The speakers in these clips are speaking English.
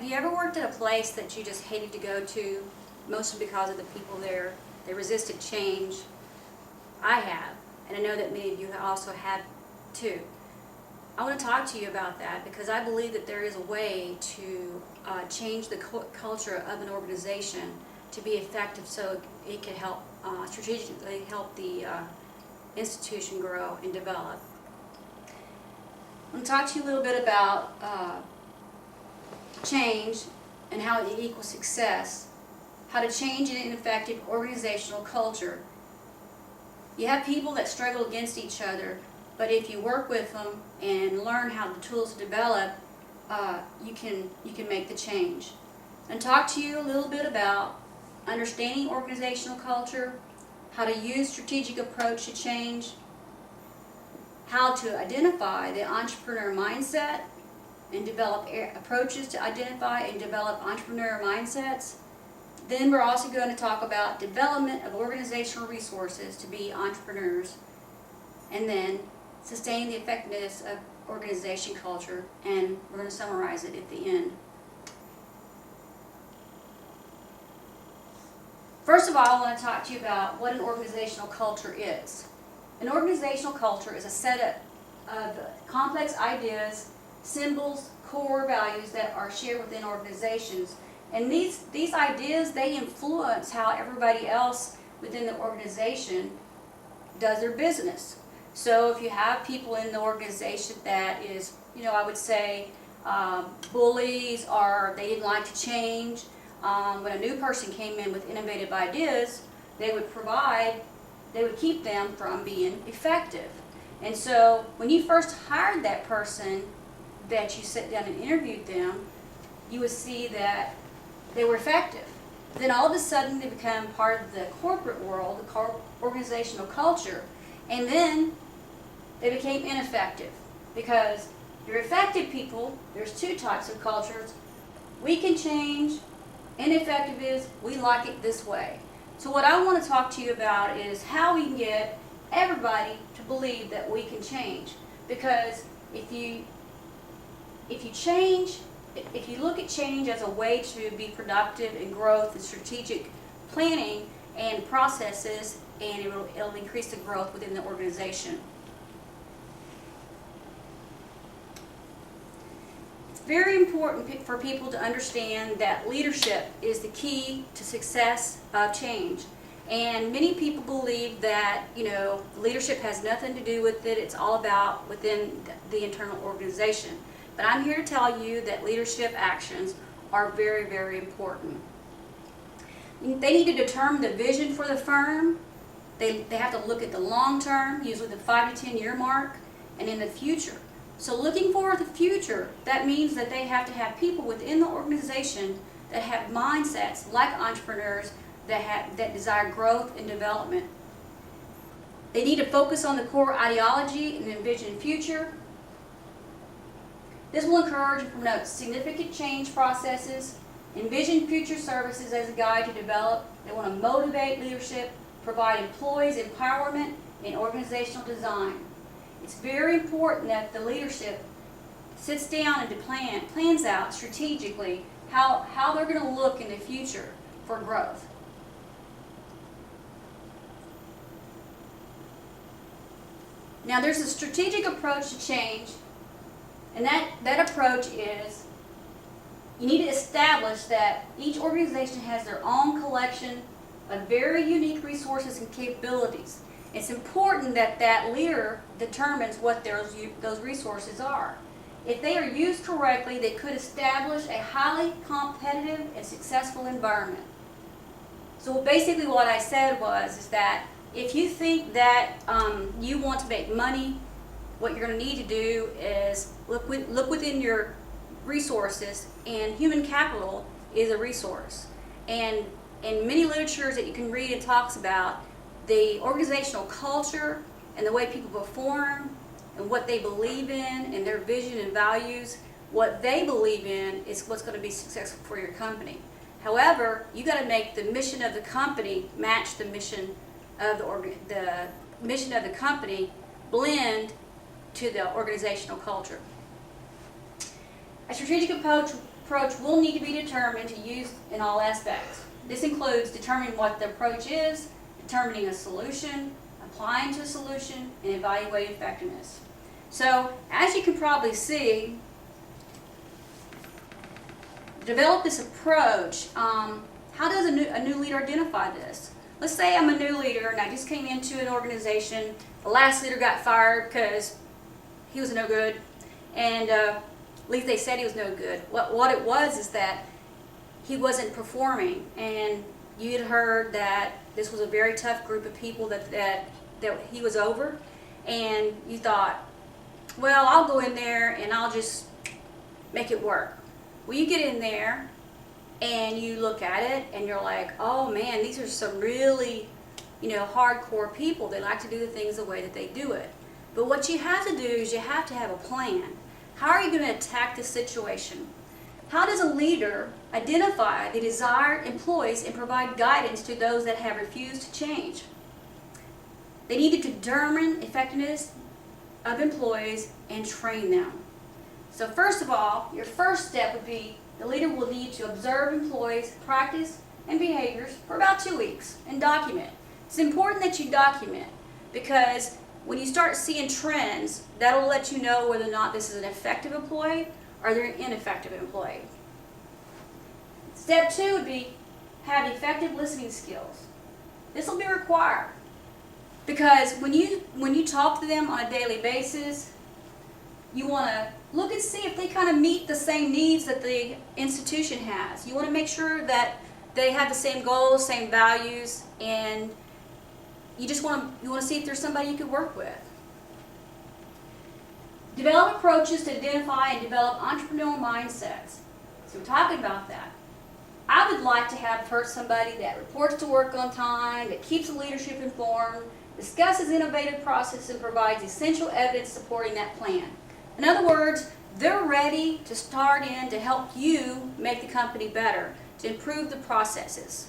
Have you ever worked at a place that you just hated to go to, mostly because of the people there? They resisted change. I have, and I know that many of you also have too. I want to talk to you about that because I believe that there is a way to change the culture of an organization to be effective so it can help strategically help the institution grow and develop. I'm going to talk to you a little bit about change and how it equals success, how to change an ineffective organizational culture. You have people that struggle against each other, but if you work with them and learn how the tools to develop, you can make the change. And talk to you a little bit about understanding organizational culture, how to use strategic approach to change, how to identify the entrepreneur mindset and develop approaches to identify and develop entrepreneur mindsets. Then we're also going to talk about development of organizational resources to be entrepreneurs, and then sustain the effectiveness of organization culture, and we're going to summarize it at the end. First of all, I want to talk to you about what an organizational culture is. An organizational culture is a set of complex ideas, symbols, core values that are shared within organizations. And these ideas, they influence how everybody else within the organization does their business. So if you have people in the organization that is, I would say, bullies, or they didn't like to change, when a new person came in with innovative ideas, they would keep them from being effective. And so when you first hired that person, that you sat down and interviewed them, you would see that they were effective. Then all of a sudden they become part of the corporate world, the organizational culture, and then they became ineffective. Because your effective people, there's two types of cultures. We can change. Ineffective is we like it this way. So what I want to talk to you about is how we can get everybody to believe that we can change. Because if you look at change as a way to be productive and growth and strategic planning and processes, and it'll increase the growth within the organization. It's very important for people to understand that leadership is the key to success of change. And many people believe that, leadership has nothing to do with it. It's all about within the internal organization. But I'm here to tell you that leadership actions are very, very important. They need to determine the vision for the firm. They have to look at the long term, usually the 5 to 10 year mark, and in the future. So looking for the future, that means that they have to have people within the organization that have mindsets like entrepreneurs that desire growth and development. They need to focus on the core ideology and envision future. This will encourage and promote significant change processes, envision future services as a guide to develop. They want to motivate leadership, provide employees empowerment and organizational design. It's very important that the leadership sits down and plans out strategically how they're going to look in the future for growth. Now there's a strategic approach to change, and that approach is you need to establish that each organization has their own collection of very unique resources and capabilities. It's important that that leader determines what those resources are. If they are used correctly, they could establish a highly competitive and successful environment. So basically what I said is that if you think that you want to make money, what you're going to need to do is look within your resources, and human capital is a resource. And in many literatures that you can read, it talks about the organizational culture and the way people perform and what they believe in and their vision and values. What they believe in is what's going to be successful for your company. However, you got to make the mission of the company match the mission of the mission of the company blend to the organizational culture. A strategic approach will need to be determined to use in all aspects. This includes determining what the approach is, determining a solution, applying to a solution, and evaluating effectiveness. So, as you can probably see, develop this approach. How does a new leader identify this? Let's say I'm a new leader and I just came into an organization. The last leader got fired because he was no good, and at least they said he was no good. What it was is that he wasn't performing, and you had heard that this was a very tough group of people that he was over, and you thought, well, I'll go in there and I'll just make it work. Well, you get in there and you look at it and you're like, oh man, these are some really, hardcore people. They like to do the things the way that they do it. But what you have to do is you have to have a plan. How are you going to attack the situation? How does a leader identify the desired employees and provide guidance to those that have refused to change? They need to determine effectiveness of employees and train them. So first of all, your first step would be the leader will need to observe employees' practice and behaviors for about 2 weeks and document. It's important that you document, because when you start seeing trends, that'll let you know whether or not this is an effective employee or they're an ineffective employee. Step 2 would be have effective listening skills. This will be required, because when you talk to them on a daily basis, you want to look and see if they kind of meet the same needs that the institution has. You want to make sure that they have the same goals, same values, and you want to see if there's somebody you could work with. Develop approaches to identify and develop entrepreneurial mindsets. So we're talking about that. I would like to have somebody that reports to work on time, that keeps the leadership informed, discusses innovative processes, and provides essential evidence supporting that plan. In other words, they're ready to start in to help you make the company better, to improve the processes.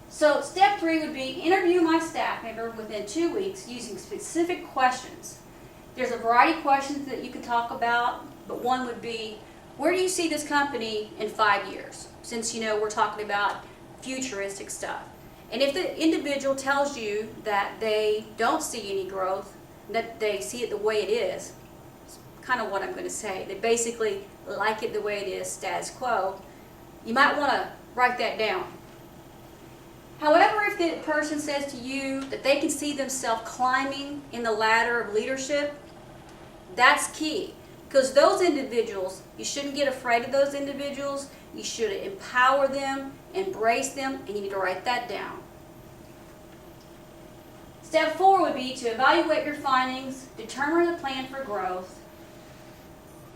So step 3 would be interview my staff member within 2 weeks using specific questions. There's a variety of questions that you can talk about, but one would be, where do you see this company in 5 years? Since we're talking about futuristic stuff. And if the individual tells you that they don't see any growth, that they see it the way it is, it's kind of what I'm going to say. They basically like it the way it is, status quo. You might want to write that down. However, if the person says to you that they can see themselves climbing in the ladder of leadership, that's key. Because those individuals, you shouldn't get afraid of those individuals. You should empower them, embrace them, and you need to write that down. Step 4 would be to evaluate your findings, determine a plan for growth,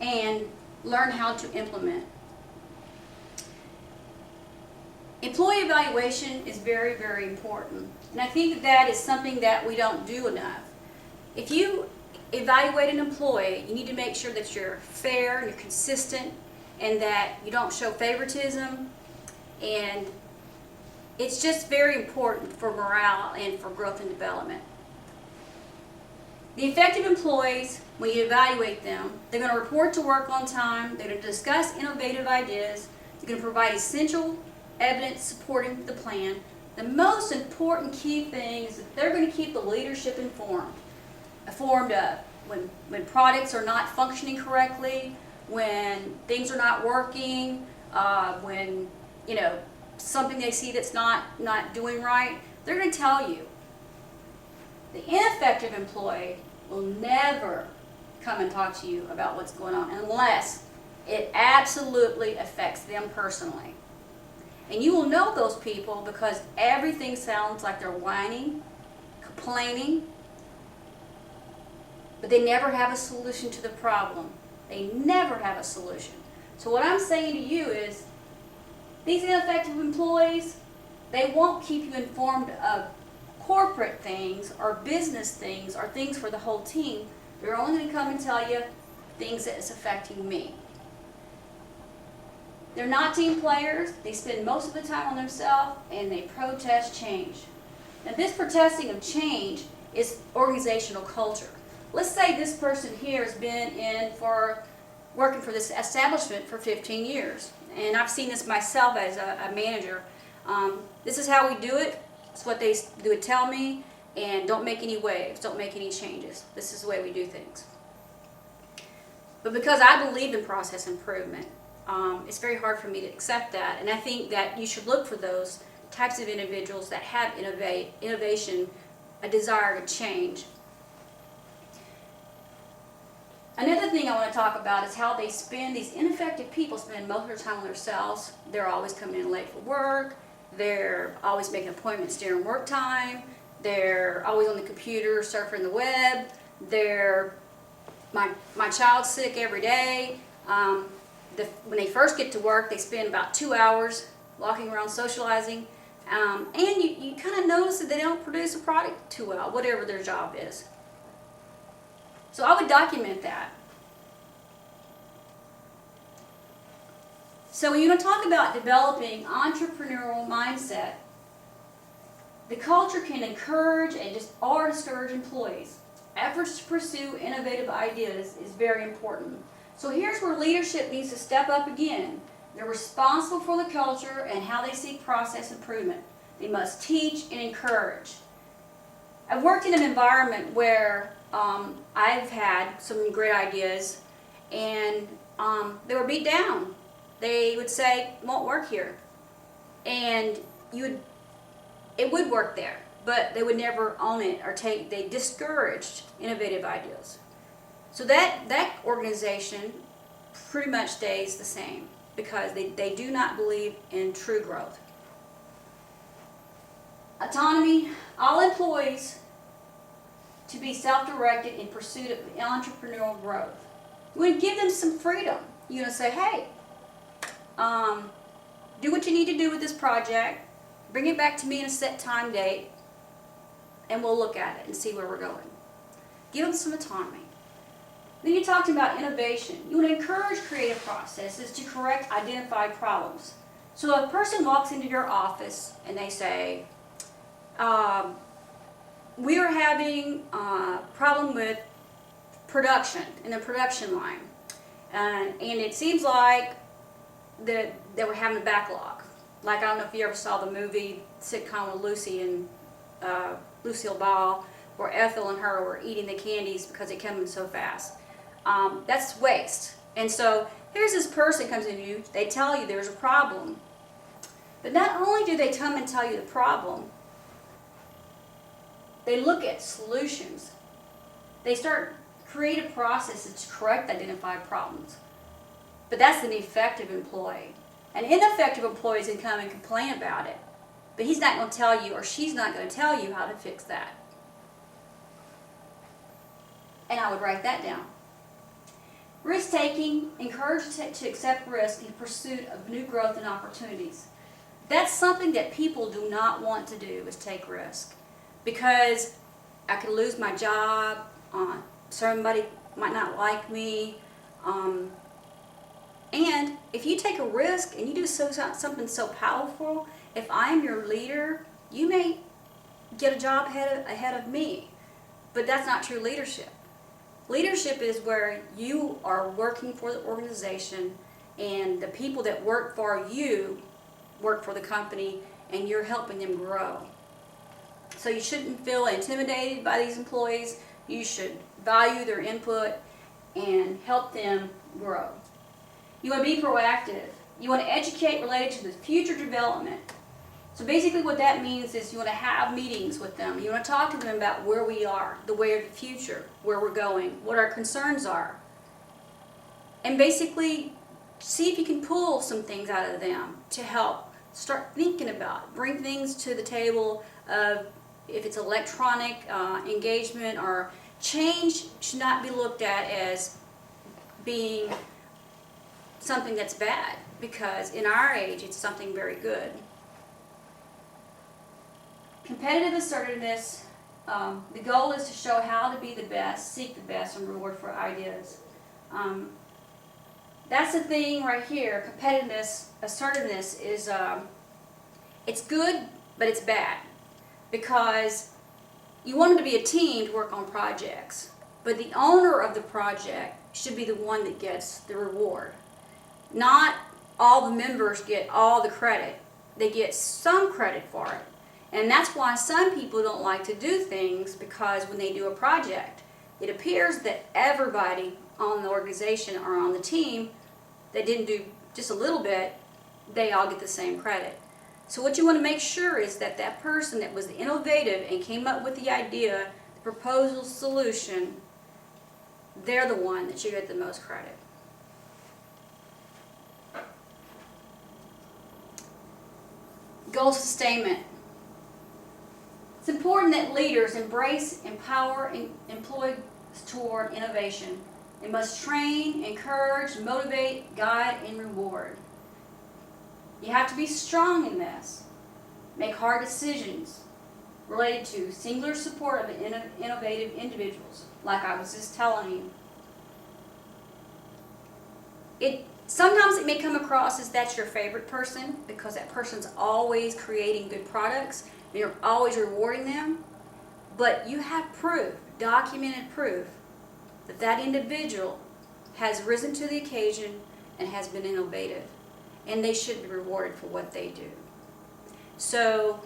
and learn how to implement. Employee evaluation is very, very important. And I think that is something that we don't do enough. If you evaluate an employee, you need to make sure that you're fair and you're consistent and that you don't show favoritism. And it's just very important for morale and for growth and development. The effective employees, when you evaluate them, they're going to report to work on time, they're going to discuss innovative ideas, they're going to provide essential evidence supporting the plan. The most important key thing is that they're going to keep the leadership informed of when products are not functioning correctly, when things are not working, when something they see that's not doing right. They're going to tell you. The ineffective employee will never come and talk to you about what's going on unless it absolutely affects them personally. And you will know those people because everything sounds like they're whining, complaining, but they never have a solution to the problem. They never have a solution. So what I'm saying to you is, these ineffective employees, they won't keep you informed of corporate things or business things or things for the whole team. They're only going to come and tell you things that is affecting me. They're not team players. They spend most of the time on themselves and they protest change. Now this protesting of change is organizational culture. Let's say this person here has been in for working for this establishment for 15 years. And I've seen this myself as a manager. This is how we do it. It's what they would tell me. And don't make any waves. Don't make any changes. This is the way we do things. But because I believe in process improvement, it's very hard for me to accept that. And I think that you should look for those types of individuals that have innovation, a desire to change. Another thing I want to talk about is how these ineffective people spend most of their time on themselves. They're always coming in late for work. They're always making appointments during work time. They're always on the computer surfing the web. My child's sick every day. When they first get to work, they spend about 2 hours walking around socializing. And you kind of notice that they don't produce a product too well, whatever their job is. So I would document that. So when you want to talk about developing entrepreneurial mindset, the culture can encourage or discourage employees. Efforts to pursue innovative ideas is very important. So here's where leadership needs to step up again. They're responsible for the culture and how they seek process improvement. They must teach and encourage. I've worked in an environment where I've had some great ideas, and they were beat down. They would say, "Won't work here," and it would work there, but they would never own it or they discouraged innovative ideas. So that organization pretty much stays the same because they do not believe in true growth. Autonomy, all employees to be self-directed in pursuit of entrepreneurial growth. You want to give them some freedom. You're going to say, hey, do what you need to do with this project, bring it back to me in a set time date, and we'll look at it and see where we're going. Give them some autonomy. Then you talked about innovation. You want to encourage creative processes to correct identified problems. So if a person walks into your office and they say, we are having a problem with production in the production line, and it seems like that they were having a backlog. Like, I don't know if you ever saw the movie sitcom with Lucy and Lucille Ball, where Ethel and her were eating the candies because they come in so fast. That's waste. And so here's this person comes in you, they tell you there's a problem. But not only do they come and tell you the problem, they look at solutions. They start creative processes to correct identified problems. But that's an effective employee. An ineffective employee can come and complain about it, but he's not going to tell you, or she's not going to tell you how to fix that. And I would write that down. Risk-taking, encourage to accept risk in pursuit of new growth and opportunities. That's something that people do not want to do, is take risk. Because I could lose my job, somebody might not like me, and if you take a risk and you do something so powerful, if I'm your leader, you may get a job ahead of me. But that's not true leadership. Leadership is where you are working for the organization, and the people that work for you work for the company, and you're helping them grow. So you shouldn't feel intimidated by these employees. You should value their input and help them grow. You want to be proactive. You want to educate related to the future development. So basically what that means is you want to have meetings with them. You want to talk to them about where we are, the way of the future, where we're going, what our concerns are. And basically see if you can pull some things out of them to help start thinking about, bring things to the table of if it's electronic engagement, or change should not be looked at as being something that's bad, because in our age it's something very good. Competitive assertiveness, the goal is to show how to be the best, seek the best, and reward for ideas. That's the thing right here. Competitiveness, assertiveness is, it's good, but it's bad. Because you want them to be a team to work on projects. But the owner of the project should be the one that gets the reward. Not all the members get all the credit. They get some credit for it. And that's why some people don't like to do things, because when they do a project, it appears that everybody on the organization or on the team that didn't do just a little bit, they all get the same credit. So what you want to make sure is that that person that was innovative and came up with the idea, the proposal, solution, they're the one that should get the most credit. Goal sustainment. It's important that leaders embrace, empower, and employ toward innovation. They must train, encourage, motivate, guide, and reward. You have to be strong in this. Make hard decisions related to singular support of innovative individuals, like I was just telling you. Sometimes it may come across as that's your favorite person, because that person's always creating good products and you're always rewarding them. But you have proof, documented proof, that that individual has risen to the occasion and has been innovative, and they should be rewarded for what they do. So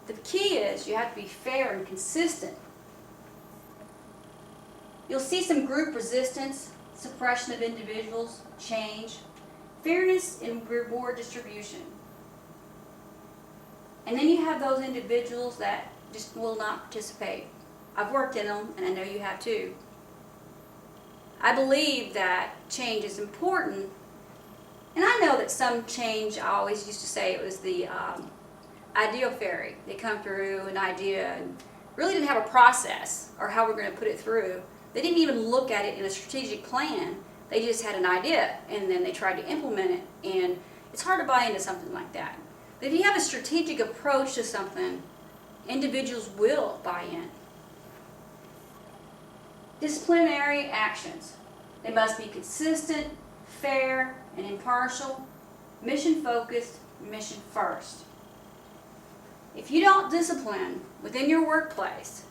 the key is you have to be fair and consistent. You'll see some group resistance, suppression of individuals, change, fairness in reward distribution. And then you have those individuals that just will not participate. I've worked in them, and I know you have too. I believe that change is important, and I know that some change, I always used to say it was the ideal fairy. They come through an idea and really didn't have a process or how we're going to put it through. They didn't even look at it in a strategic plan. They just had an idea, and then they tried to implement it, and it's hard to buy into something like that. But if you have a strategic approach to something, individuals will buy in. Disciplinary actions. They must be consistent, fair, and impartial, mission-focused, mission-first. If you don't discipline within your workplace,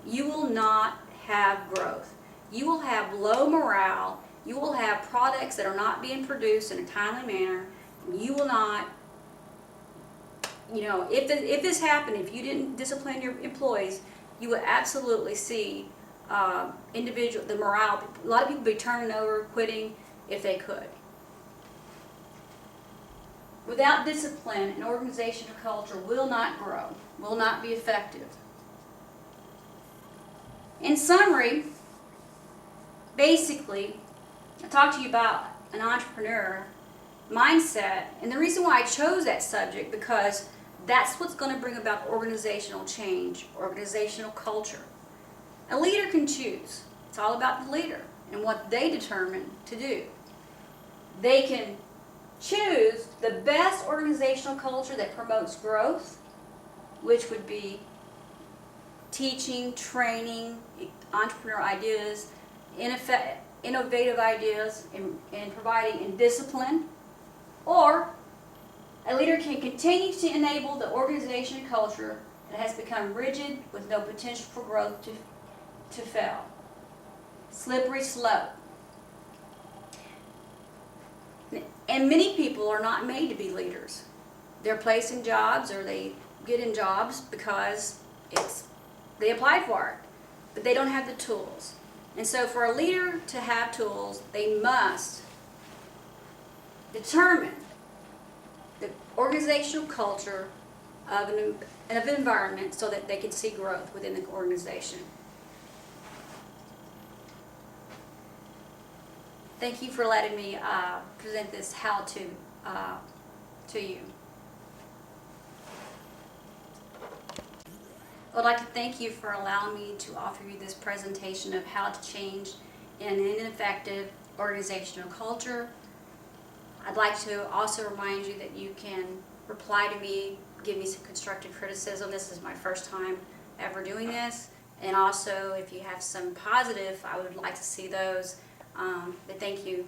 you will not have growth. You will have low morale. You will have products that are not being produced in a timely manner. You will not, if this happened, if you didn't discipline your employees, you would absolutely see the morale. A lot of people be turning over, quitting if they could. Without discipline, an organizational culture will not grow, will not be effective. In summary, basically, I talked to you about an entrepreneur mindset, and the reason why I chose that subject, because that's what's going to bring about organizational change, organizational culture. A leader can choose. It's all about the leader and what they determine to do. They can choose the best organizational culture that promotes growth, which would be teaching, training, entrepreneur ideas, innovative ideas, and providing in discipline. Or a leader can continue to enable the organization culture that has become rigid with no potential for growth to fail. Slippery slope. And many people are not made to be leaders. They're placed in jobs, or they get in jobs because they apply for it, but they don't have the tools. And so for a leader to have tools, they must determine the organizational culture of an environment so that they can see growth within the organization. Thank you for letting me present this how-to to you. I would like to thank you for allowing me to offer you this presentation of how to change in an ineffective organizational culture. I'd like to also remind you that you can reply to me, give me some constructive criticism. This is my first time ever doing this. And also, if you have some positive, I would like to see those. But thank you.